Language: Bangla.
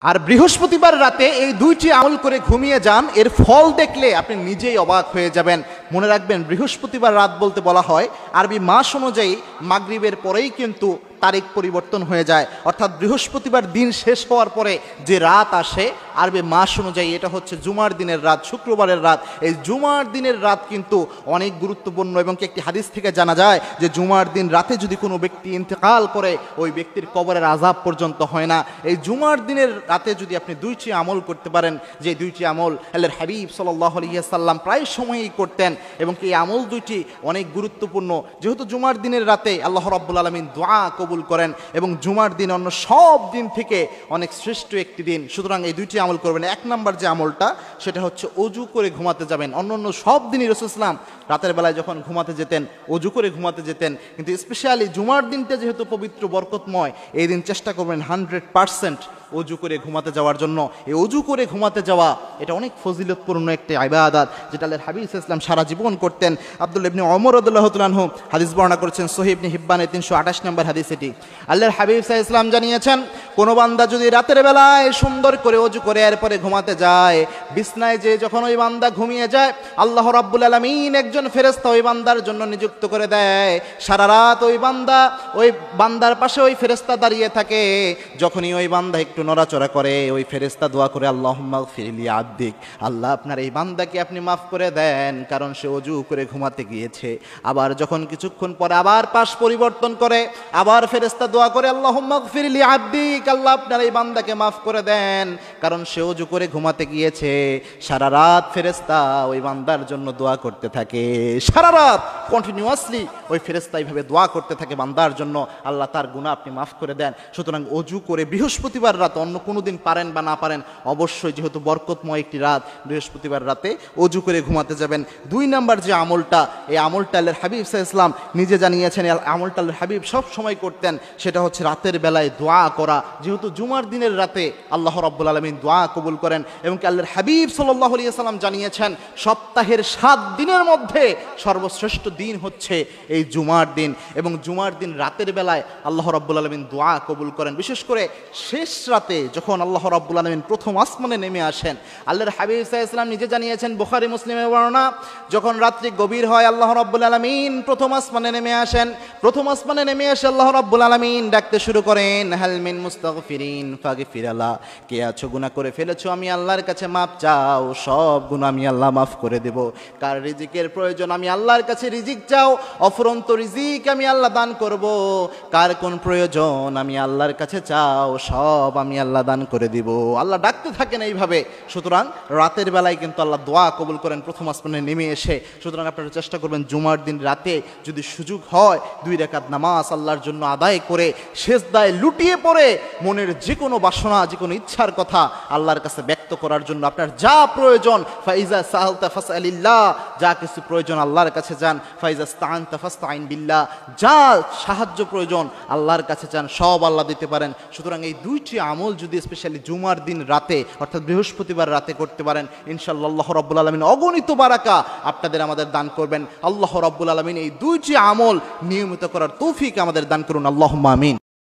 আর বৃহস্পতিবার রাতে এই দুইটি আমল করে ঘুমিয়ে যান, এর ফল দেখলে আপনি নিজেই অবাক হয়ে যাবেন। মনে রাখবেন, বৃহস্পতিবার রাত বলতে বলা হয় আরবি মাস অনুযায়ী মাগরিবের পরেই কিন্তু তারিখ পরিবর্তন হয়ে যায়, অর্থাৎ বৃহস্পতিবার দিন শেষ হওয়ার পরে যে রাত আসে আরবি মাস অনুযায়ী এটা হচ্ছে জুমার দিনের রাত, শুক্রবারের রাত। এই জুমার দিনের রাত কিন্তু অনেক গুরুত্বপূর্ণ এবং একটি হাদিস থেকে জানা যায় যে জুমার দিন রাতে যদি কোনো ব্যক্তি ইন্তেকাল করে ওই ব্যক্তির কবরের আযাব পর্যন্ত হয় না। এই জুমার দিনের রাতে যদি আপনি দুইটি আমল করতে পারেন, যে দুইটি আমল আল্লাহর হাবিব সাল্লাল্লাহু আলাইহি ওয়াসাল্লাম প্রায় সময়ই করতেন এবং এই আমল দুইটি অনেক গুরুত্বপূর্ণ, যেহেতু জুমার দিনের রাতে আল্লাহ রাব্বুল আলামিন দোয়া কবুল করেন এবং জুমার দিন অন্য সব দিন থেকে অনেক শ্রেষ্ঠ একটি দিন। সুতরাং এই দুইটি আমল করবেন। এক নাম্বার যে আমলটা সেটা হচ্ছে অজু করে ঘুমাতে যাবেন। অন্য সব দিনই রাসূল সাল্লাল্লাহু আলাইহি ওয়াসাল্লাম রাতের বেলায় যখন ঘুমাতে যেতেন অজু করে ঘুমাতে যেতেন, কিন্তু স্পেশালি জুমার দিনটা যেহেতু পবিত্র বরকতময়, এই দিন চেষ্টা করবেন 100% অজু করে ঘুমাতে যাওয়ার জন্য। এই অজু করে ঘুমাতে যাওয়া এটা অনেক ফজিলতপূর্ণ একটি ইবাদত, যেটা আল্লাহর হাবিব সাল্লাল্লাহু আলাইহি ওয়াসাল্লাম সারা জীবন করতেন। আব্দুল্লাহ ইবনে ওমর রাদিয়াল্লাহু তাআলা আনহু হাদিস বর্ণনা করেছেন, সহিহ ইবনে হিব্বানে 328 নম্বর হাদিস এটি। আল্লাহর হাবিব সাল্লাল্লাহু আলাইহি ওয়াসাল্লাম জানিয়েছেন, কোন বান্দা যদি রাতের বেলায় সুন্দর করে অজু করে এরপরে ঘুমাতে যায়, বিছনায় যে যখন ওই বান্দা ঘুমিয়ে যায় আল্লাহ রাব্বুল আলামিন একজন ফেরেশতা ওই বান্দার জন্য নিযুক্ত করে দেয়। সারা রাত ওই বান্দার পাশে ওই ফেরেশতা দাঁড়িয়ে থাকে। যখনই ওই বান্দা একটু নড়াচড়া করে ওই ফেরেশতা দোয়া করে, আল্লাহুম্মা গফিরলি আবদিক, আল্লাহ আপনার এই বান্দাকে আপনি মাফ করে দেন, কারণ সে অজু করে ঘুমাতে গিয়েছে। আবার যখন কিছুক্ষণ পরে আবার পাশ পরিবর্তন করে আবার ফেরেশতা দোয়া করে, আল্লাহুম্মা গফিরলি আবদিক, আল্লাহ আপনার এই বান্দাকে মাফ করে দেন, কারণ সে অজু করে ঘুমাতে গিয়েছে। সারা রাত ফেরেশতা ওই বান্দার জন্য দোয়া করতে থাকে, সারা রাত কন্টিনিউয়াসলি ওই ফেরেশতা এইভাবে দোয়া করতে থাকে বান্দার জন্য, আল্লাহ তার গুনাহ আপনি মাফ করে দেন। সুতরাং অজু করে বৃহস্পতিবার রাত, অন্য কোনো দিন পারেন বা না পারেন, অবশ্যই যেহেতু বরকতময় একটি রাত বৃহস্পতিবার রাতে অজু করে ঘুমাতে যাবেন। দুই নাম্বার যে আমলটা, এই আমলটা আল্লাহর হাবিব সাল্লাল্লাহু আলাইহি ওয়াসাল্লাম নিজে জানিয়েছেন, আমলটা আল্লাহর হাবিব সব সময় করতেন, সেটা হচ্ছে রাতের বেলায় দোয়া করা। যেহেতু জুমার দিনের রাতে আল্লাহ রাব্বুল আলামিন দোয়া কবুল করেন এবং আল্লাহর হাবিব সাল্লাল্লাহু আলাইহি ওয়াসাল্লাম জানিয়েছেন সপ্তাহের 7 দিনের মধ্যে সর্বশ্রেষ্ঠ দিন হচ্ছে এই জুমার দিন, এবং জুমার দিন রাতের বেলায় আল্লাহ রাব্বুল আলামিন দোয়া কবুল করেন। বিশেষ করে শেষ রাতে যখন আল্লাহ রাব্বুল আলামিন প্রথম আসমানে নেমে আসেন, আল্লাহর হাবিব সাল্লাল্লাহু আলাইহি ওয়াসাল্লাম নিজে জানিয়েছেন, বুখারী মুসলিমের বর্ণনা, যখন রাত্রি গভীর হয় আল্লাহ রাব্বুল আলামিন প্রথম আসমানে নেমে আসেন। প্রথম আসমানে নেমে এসে আল্লাহ রাব্বুল আলামিন ডাকতে শুরু করেন, হাল মিন মুস্তাগফিরিন ফাগফিরালা, কে আছো গুনাহ করে ফেলেছো আমি আল্লাহর কাছে মাপ চাও, সব গুনাহ আমি আল্লাহ মাফ করে দেব। কার রিজিকের প্রয়োজন আমি আল্লাহর কাছে রিজিক চাও, অফুরন্ত রিজিক আমি আল্লাহ দান করব। কার কোন প্রয়োজন আমি আল্লাহর কাছে চাও, সব আমি আল্লাহ দান করে দিব। আল্লাহ ডাকতে থাকেন এইভাবে। সুতরাং রাতের বেলায় কিন্তু আল্লাহ দোয়া কবুল করেন প্রথম আসমানে নেমে এসে। সুতরাং আপনারা চেষ্টা করবেন জুমার দিন রাতে যদি সুযোগ হয় 2 রাকাত নামাজ আল্লাহর জন্য আদায় করে সেজদায় লুটিয়ে পড়ে মনের যে কোনো বাসনা, যে কোনো ইচ্ছার কথা আল্লাহর কাছে ব্যক্ত করার জন্য আপনার যা প্রয়োজন, ফাইজা সাআলতা ফাসআলিল্লাহ, যা কিছু প্রয়োজন আল্লাহর কাছে যান, ফাইজা ইসতাআনতা ফাসতাইন বিল্লাহ, যা সাহায্য প্রয়োজন আল্লাহর কাছে চান, সব আল্লাহ দিতে পারেন। সুতরাং এই দুইটি আমল যদি স্পেশালি জুমার দিন রাতে অর্থাৎ বৃহস্পতিবার রাতে করতে পারেন, ইনশাআল্লাহ আল্লাহ রাব্বুল আলামিন অগণিত বারাকা আপনাদের আমাদের দান করবেন। আল্লাহ রাব্বুল আলামিন এই দুইটি আমল নিয়মিত করার তৌফিক আমাদের দান করুন, আল্লাহুম্মা আমিন।